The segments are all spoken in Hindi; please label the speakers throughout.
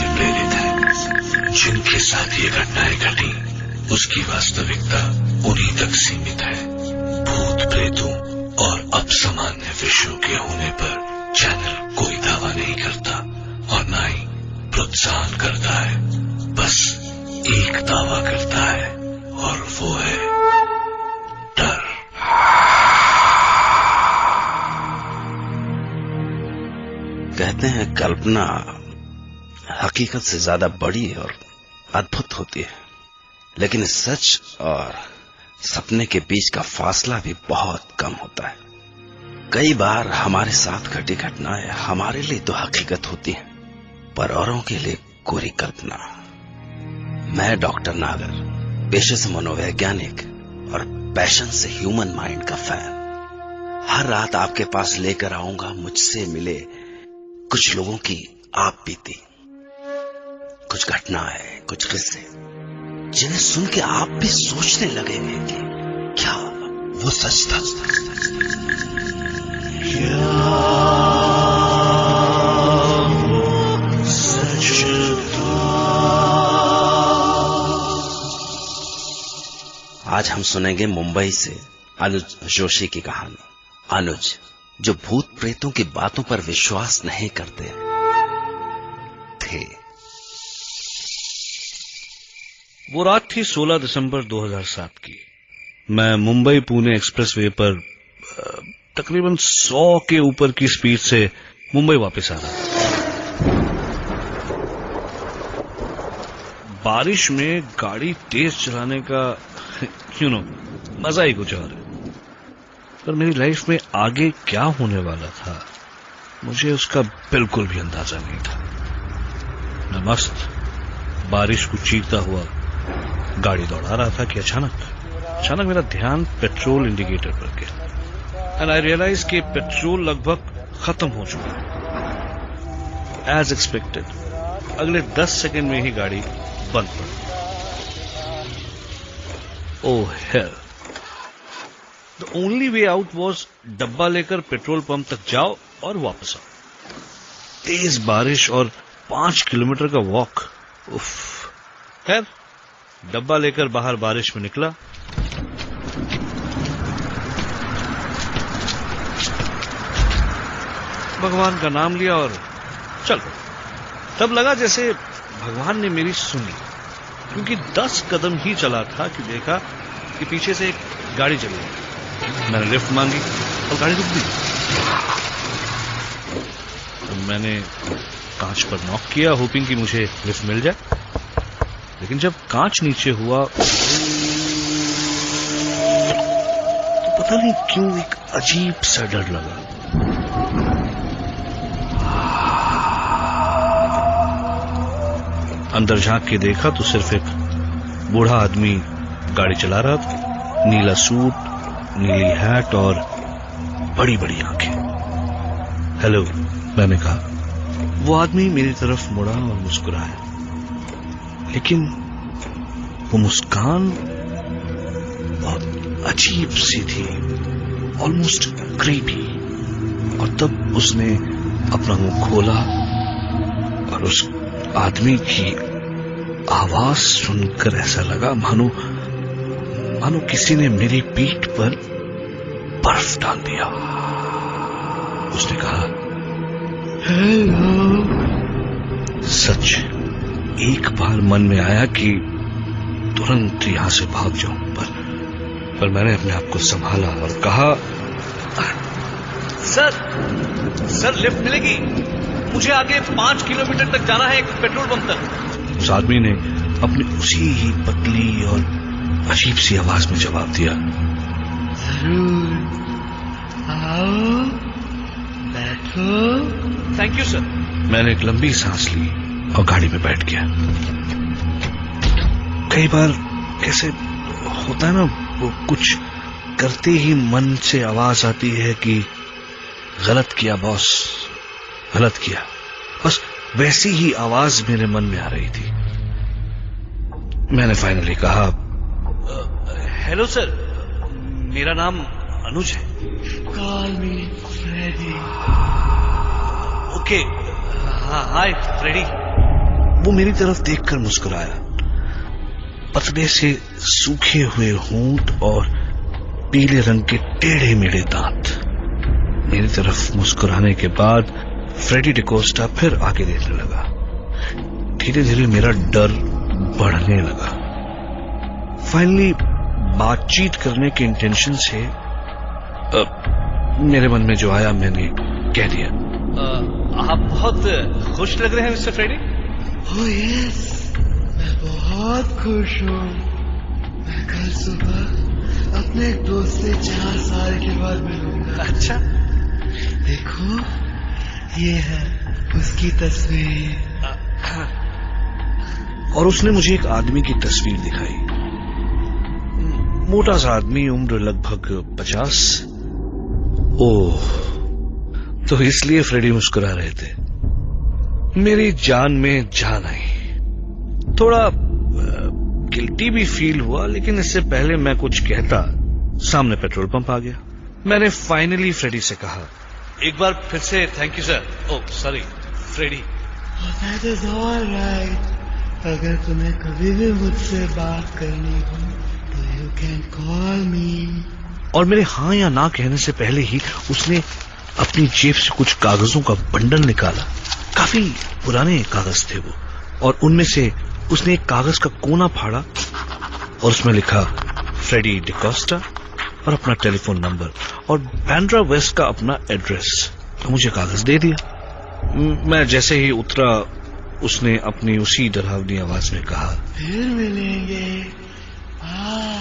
Speaker 1: से प्रेरित है। जिनके साथ ये घटनाएं घटी उसकी वास्तविकता उन्हीं तक सीमित है। भूत प्रेतों और अपसामान्य विषयों के होने पर चैनल कोई दावा नहीं करता और न ही प्रोत्साहन करता है। बस एक दावा करता है और वो है डर।
Speaker 2: कहते हैं कल्पना हकीकत से ज्यादा बड़ी और अद्भुत होती है, लेकिन सच और सपने के बीच का फासला भी बहुत कम होता है। कई बार हमारे साथ घटी घटनाएं हमारे लिए तो हकीकत होती हैं, पर औरों के लिए कोरी कल्पना। मैं डॉक्टर नागर, पेशे से मनोवैज्ञानिक और पैशन से ह्यूमन माइंड का फैन, हर रात आपके पास लेकर आऊंगा मुझसे मिले कुछ लोगों की आप बीती, कुछ घटनाएं, कुछ किस्से जिन्हें सुन के आप भी सोचने लगेंगे कि क्या वो सच था। क्या वो सच था? आज हम सुनेंगे मुंबई से अनुज जोशी की कहानी। अनुज, जो भूत प्रेतों की बातों पर विश्वास नहीं करते थे।
Speaker 3: वो रात थी 16 दिसंबर 2007 की। मैं मुंबई पुणे एक्सप्रेसवे पर तकरीबन 100 के ऊपर की स्पीड से मुंबई वापस आ रहा था। बारिश में गाड़ी तेज चलाने का मजा ही कुछ और है। पर मेरी लाइफ में आगे क्या होने वाला था मुझे उसका बिल्कुल भी अंदाजा नहीं था। मैं मस्त बारिश को चीखता हुआ गाड़ी दौड़ा रहा था कि अचानक मेरा ध्यान पेट्रोल इंडिकेटर पर गया एंड आई रियलाइज कि पेट्रोल लगभग खत्म हो चुका है। एज एक्सपेक्टेड अगले 10 सेकंड में ही गाड़ी बंद पड़ गई। Oh hell, the only way out was डब्बा लेकर पेट्रोल पंप तक जाओ और वापस आओ। तेज बारिश और 5 किलोमीटर का वॉक। उफ, खैर डब्बा लेकर बाहर बारिश में निकला। भगवान का नाम लिया और चल। तब लगा जैसे भगवान ने मेरी सुनी, क्योंकि 10 कदम ही चला था कि देखा कि पीछे से एक गाड़ी चली गई। मैंने लिफ्ट मांगी और गाड़ी रुक गई। मैंने कांच पर नॉक किया, होपिंग कि मुझे लिफ्ट मिल जाए, लेकिन जब कांच नीचे हुआ तो पता नहीं क्यों एक अजीब सा डर लगा। अंदर झांक के देखा तो सिर्फ एक बूढ़ा आदमी गाड़ी चला रहा था। नीला सूट, नीली हैट और बड़ी बड़ी आंखें। हेलो, मैंने कहा। वो आदमी मेरी तरफ मुड़ा और मुस्कुराया, लेकिन वो मुस्कान बहुत अजीब सी थी, ऑलमोस्ट क्रीपी। और तब उसने अपना मुंह खोला और उस आदमी की आवाज सुनकर ऐसा लगा मानो किसी ने मेरी पीठ पर बर्फ डाल दिया। उसने कहा, हेलो। सच एक बार मन में आया कि तुरंत यहां से भाग जाऊं, पर मैंने अपने आप को संभाला और कहा, सर लिफ्ट मिलेगी? मुझे आगे 5 किलोमीटर तक जाना है, एक पेट्रोल पंप तक। उस आदमी ने अपनी उसी ही पतली और अजीब सी आवाज में जवाब दिया, जरूर आओ, बैठो। Thank you sir. मैंने एक लंबी सांस ली और गाड़ी में बैठ गया। कई बार कैसे होता है ना, वो कुछ करते ही मन से आवाज आती है कि गलत किया बॉस, गलत किया। बस वैसी ही आवाज मेरे मन में आ रही थी। मैंने फाइनली कहा, हेलो सर, मेरा नाम अनुज है। Call me Freddy. Okay, hi Freddy. वो मेरी तरफ देखकर मुस्कुराया। पतले से सूखे हुए होंठ और पीले रंग के टेढ़े मेढ़े दांत। मेरी तरफ मुस्कुराने के बाद फ्रेडी डिकोस्टा फिर आगे देखने लगा। धीरे धीरे मेरा डर बढ़ने लगा। फाइनली बातचीत करने के इंटेंशन से मेरे मन में जो आया मैंने कह दिया, आप बहुत खुश लग रहे हैं मिस्टर फ्रेडी।
Speaker 4: ओह यस, मैं बहुत खुश हूँ। मैं कल सुबह अपने एक दोस्त से 4 साल के बाद मिलूंगा।
Speaker 3: अच्छा,
Speaker 4: देखो ये है उसकी तस्वीर।
Speaker 3: और उसने मुझे एक आदमी की तस्वीर दिखाई। मोटा सा आदमी, उम्र लगभग 50। ओह, तो इसलिए फ्रेडी मुस्कुरा रहे थे। मेरी जान में जान आई। थोड़ा गिल्टी भी फील हुआ, लेकिन इससे पहले मैं कुछ कहता सामने पेट्रोल पंप आ गया। मैंने फाइनली फ्रेडी से कहा, एक बार फिर से thank you sir. Oh sorry Freddy.
Speaker 4: That is all right. अगर तुम्हें कभी भी मुझसे बात करनी हो तो you can call me.
Speaker 3: और मेरे हाँ या ना कहने से पहले ही उसने अपनी जेब से कुछ कागजों का बंडल निकाला। काफी पुराने कागज थे वो, और उनमें से उसने एक कागज का कोना फाड़ा और उसमें लिखा फ्रेडी डिकोस्टा और अपना टेलीफोन नंबर और बैंड्रा वेस्ट का अपना एड्रेस। तो मुझे कागज दे दिया। मैं जैसे ही उतरा उसने अपनी उसी डरावनी आवाज में कहा,
Speaker 4: फिर मिलेंगे, बाय।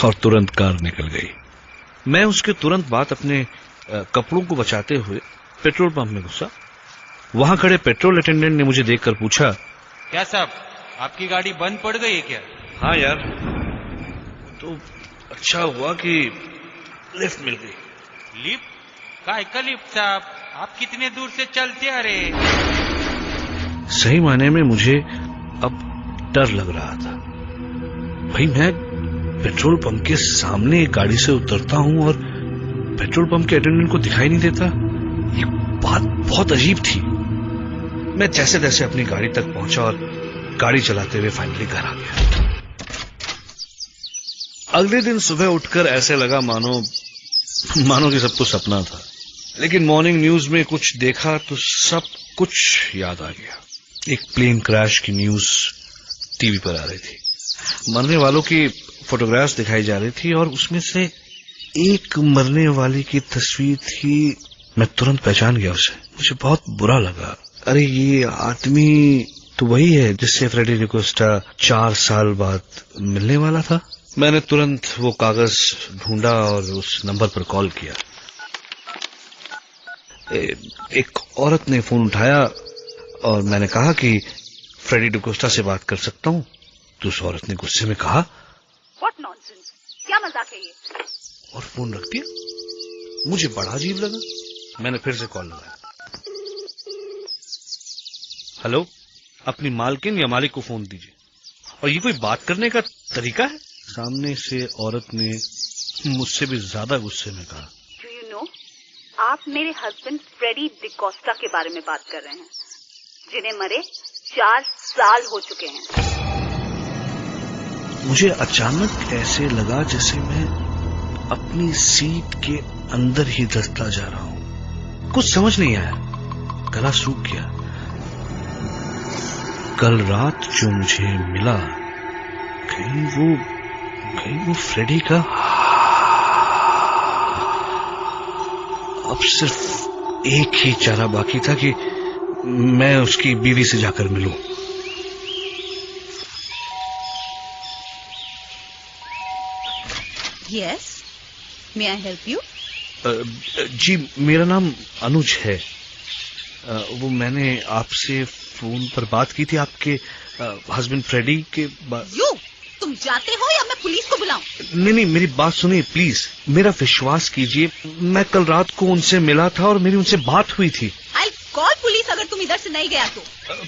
Speaker 3: और तुरंत कार निकल गई। मैं उसके तुरंत बाद अपने कपड़ों को बचाते हुए पेट्रोल पंप में घुसा। वहां खड़े पेट्रोल अटेंडेंट ने मुझे देखकर पूछा,
Speaker 5: क्या साहब, आपकी गाड़ी बंद पड़ गई है क्या?
Speaker 3: हाँ यार, तो अच्छा हुआ कि लिफ्ट मिल गई।
Speaker 5: लिफ्ट? काय का लिफ्ट साहब? आप कितने दूर से चलते आ रहे?
Speaker 3: सही मायने में मुझे अब डर लग रहा था। भाई मैं पेट्रोल पंप के सामने एक गाड़ी से उतरता हूं और पेट्रोल पंप के अटेंडेंट को दिखाई नहीं देता। ये बात बहुत अजीब थी। मैं जैसे तैसे अपनी गाड़ी तक पहुंचा और गाड़ी चलाते हुए फाइनली घर आ गया। अगले दिन सुबह उठकर ऐसे लगा मानो कि सब कुछ सपना था। लेकिन मॉर्निंग न्यूज में कुछ देखा तो सब कुछ याद आ गया। एक प्लेन क्रैश की न्यूज टीवी पर आ रही थी। मरने वालों की फोटोग्राफ्स दिखाई जा रही थी और उसमें से एक मरने वाले की तस्वीर थी। मैं तुरंत पहचान गया उसे। मुझे बहुत बुरा लगा। अरे ये आदमी तो वही है जिससे फ्रेडी डिकोस्टा 4 साल बाद मिलने वाला था। मैंने तुरंत वो कागज ढूंढा और उस नंबर पर कॉल किया। एक औरत ने फोन उठाया और मैंने कहा कि फ्रेडी डिकोस्टा से बात कर सकता हूं। तो उस औरत ने गुस्से में कहा,
Speaker 6: व्हाट नॉनसेंस, क्या मजाक है ये?
Speaker 3: और फोन रख दिया। मुझे बड़ा अजीब लगा। मैंने फिर से कॉल लगाया। हेलो, अपनी मालकिन या मालिक को फोन दीजिए। और ये कोई बात करने का तरीका है? सामने से औरत ने मुझसे भी ज्यादा गुस्से में कहा,
Speaker 6: डू यू नो, आप मेरे हस्बैंड फ्रेडी डिकोस्टा के बारे में बात कर रहे हैं, जिन्हें मरे 4 साल हो चुके हैं।
Speaker 3: मुझे अचानक ऐसे लगा जैसे मैं अपनी सीट के अंदर ही धंसता जा रहा हूं। कुछ समझ नहीं आया। गला सूख गया। कल रात जो मुझे मिला, कहीं वो फ्रेडी का। अब सिर्फ एक ही चारा बाकी था कि मैं उसकी बीवी से जाकर मिलूं।
Speaker 6: Yes, may I help you?
Speaker 3: जी, मेरा नाम अनुज है। वो मैंने आपसे फोन पर बात की थी आपके हस्बैंड फ्रेडी के
Speaker 6: तुम जाते हो या मैं पुलिस को बुलाऊं?
Speaker 3: नहीं, मेरी बात सुनिए प्लीज। मेरा विश्वास कीजिए, मैं कल रात को उनसे मिला था और मेरी उनसे बात हुई थी।
Speaker 6: आई कॉल पुलिस अगर तुम इधर से नहीं गया तो।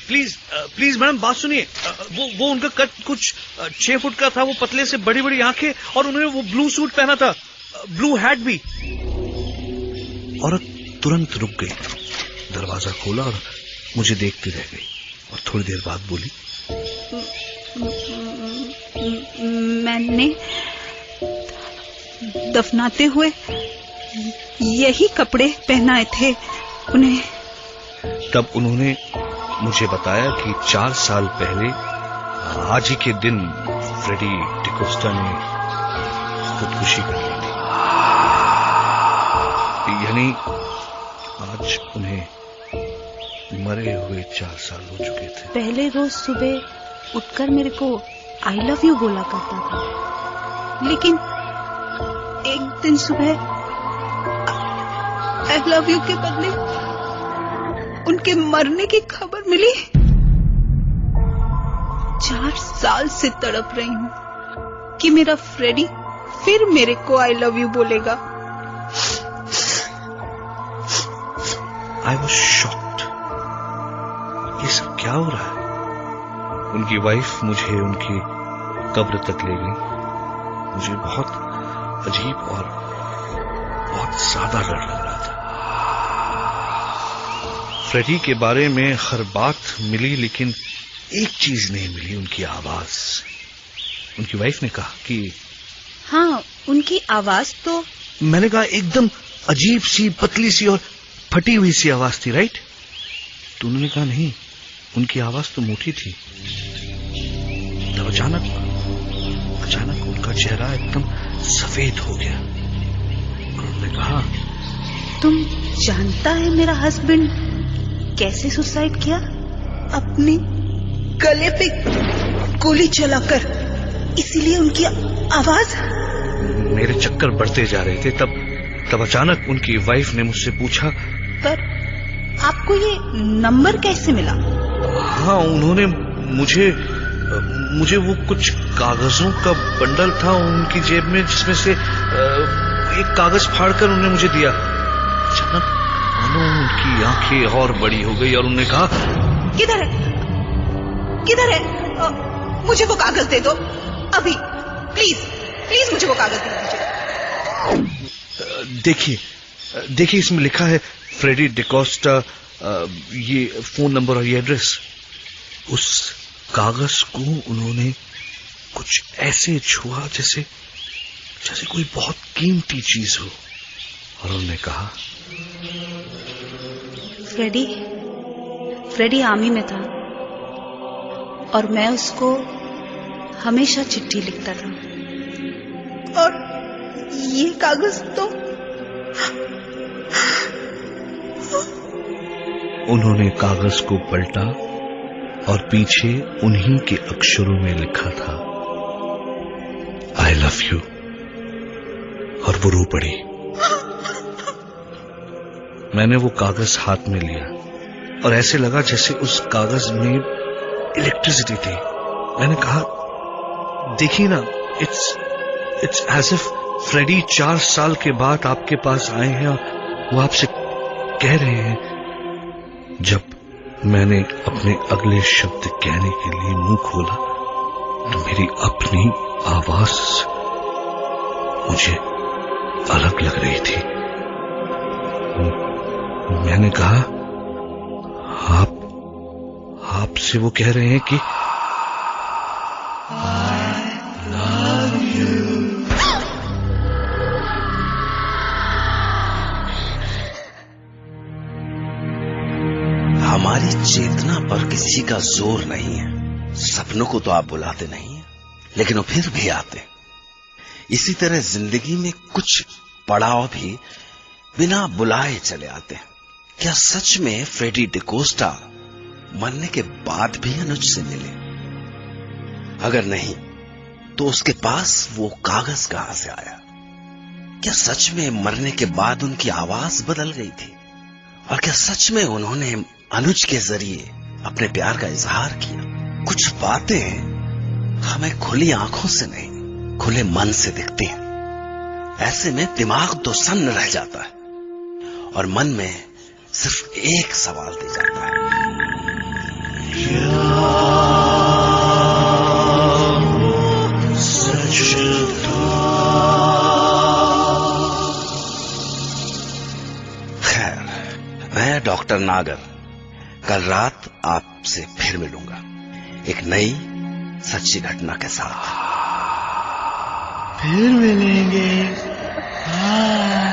Speaker 3: प्लीज मैडम बात सुनिए। वो उनका कद कुछ 6 फुट का था। वो पतले से बड़ी बड़ी आंखें और उन्होंने वो ब्लू सूट पहना था, ब्लू हैट भी। औरत तुरंत रुक गई, दरवाजा खोला और मुझे देखती रह गई और थोड़ी देर बाद बोली,
Speaker 6: मैंने दफनाते हुए यही कपड़े पहनाए थे उन्हें।
Speaker 3: तब उन्होंने मुझे बताया कि 4 साल पहले आज ही के दिन फ्रेडी डिकोस्टा ने खुदकुशी कर ली थी। यानी आज उन्हें मरे हुए 4 साल हो चुके थे।
Speaker 6: पहले रोज सुबह उठकर मेरे को आई लव यू बोला करता था, लेकिन एक दिन सुबह आई लव यू के बदले उनके मरने की खबर मिली। 4 साल से तड़प रही हूँ कि मेरा फ्रेडी फिर मेरे को आई लव यू बोलेगा।
Speaker 3: I was shocked. ये सब क्या हो रहा है? उनकी वाइफ मुझे उनकी कब्र तक ले गई। मुझे बहुत अजीब और बहुत ज्यादा डर लग रहा था। फ्रेडी के बारे में हर बात मिली, लेकिन एक चीज नहीं मिली, उनकी आवाज। उनकी वाइफ ने कहा कि
Speaker 6: हाँ, उनकी आवाज तो।
Speaker 3: मैंने कहा एकदम अजीब सी, पतली सी और फटी हुई सी आवाज थी, राइट? तो उन्होंने कहा नहीं, उनकी आवाज तो मोटी थी। तब अचानक उनका चेहरा एकदम सफेद हो गया और उन्होंने कहा,
Speaker 6: तुम जानता है मेरा हस्बैंड कैसे सुसाइड किया? अपने गले पे गोली चलाकर। इसीलिए उनकी आवाज।
Speaker 3: मेरे चक्कर बढ़ते जा रहे थे। तब अचानक उनकी वाइफ ने मुझसे पूछा,
Speaker 6: पर आपको ये नंबर कैसे मिला?
Speaker 3: हाँ, उन्होंने मुझे वो कुछ कागजों का बंडल था उनकी जेब में, जिसमें से एक कागज फाड़कर उन्होंने मुझे दिया। अचानक उनकी आंखें और बड़ी हो गई और उन्होंने कहा,
Speaker 6: किधर है? मुझे वो कागज दे दो अभी, प्लीज मुझे वो कागज दे दीजिए।
Speaker 3: देखिए इसमें लिखा है फ्रेडी डिकोस्टा, ये फोन नंबर और ये एड्रेस। उस कागज को उन्होंने कुछ ऐसे छुआ जैसे कोई बहुत कीमती चीज हो, और उन्होंने कहा,
Speaker 6: फ्रेडी आर्मी में था और मैं उसको हमेशा चिट्ठी लिखता था, और ये कागज तो।
Speaker 3: उन्होंने कागज को पलटा और पीछे उन्हीं के अक्षरों में लिखा था, आई लव यू, और वो रो पड़ी। मैंने वो कागज हाथ में लिया और ऐसे लगा जैसे उस कागज में इलेक्ट्रिसिटी थी। मैंने कहा, देखिए ना, इट्स एज इफ फ्रेडी 4 साल के बाद आपके पास आए हैं और वो आपसे कह रहे हैं। जब मैंने अपने अगले शब्द कहने के लिए मुंह खोला तो मेरी अपनी आवाज मुझे अलग लग रही थी। मैंने कहा, आपसे वो कह रहे हैं कि
Speaker 2: हमारी चेतना पर किसी का जोर नहीं है। सपनों को तो आप बुलाते नहीं हैं, लेकिन वो फिर भी आते। इसी तरह जिंदगी में कुछ पड़ाव भी बिना बुलाए चले आते हैं। क्या सच में फ्रेडी डिकोस्टा मरने के बाद भी अनुज से मिले? अगर नहीं तो उसके पास वो कागज कहां से आया? क्या सच में मरने के बाद उनकी आवाज बदल गई थी? और क्या सच में उन्होंने अनुज के जरिए अपने प्यार का इजहार किया? कुछ बातें हमें खुली आंखों से नहीं, खुले मन से दिखती हैं। ऐसे में दिमाग तो सन्न रह जाता है और मन में सिर्फ एक सवाल दे जाता है, खैर डॉक्टर नागर कल रात आपसे फिर मिलूंगा एक नई सच्ची घटना के साथ।
Speaker 4: फिर मिलेंगे। हाँ।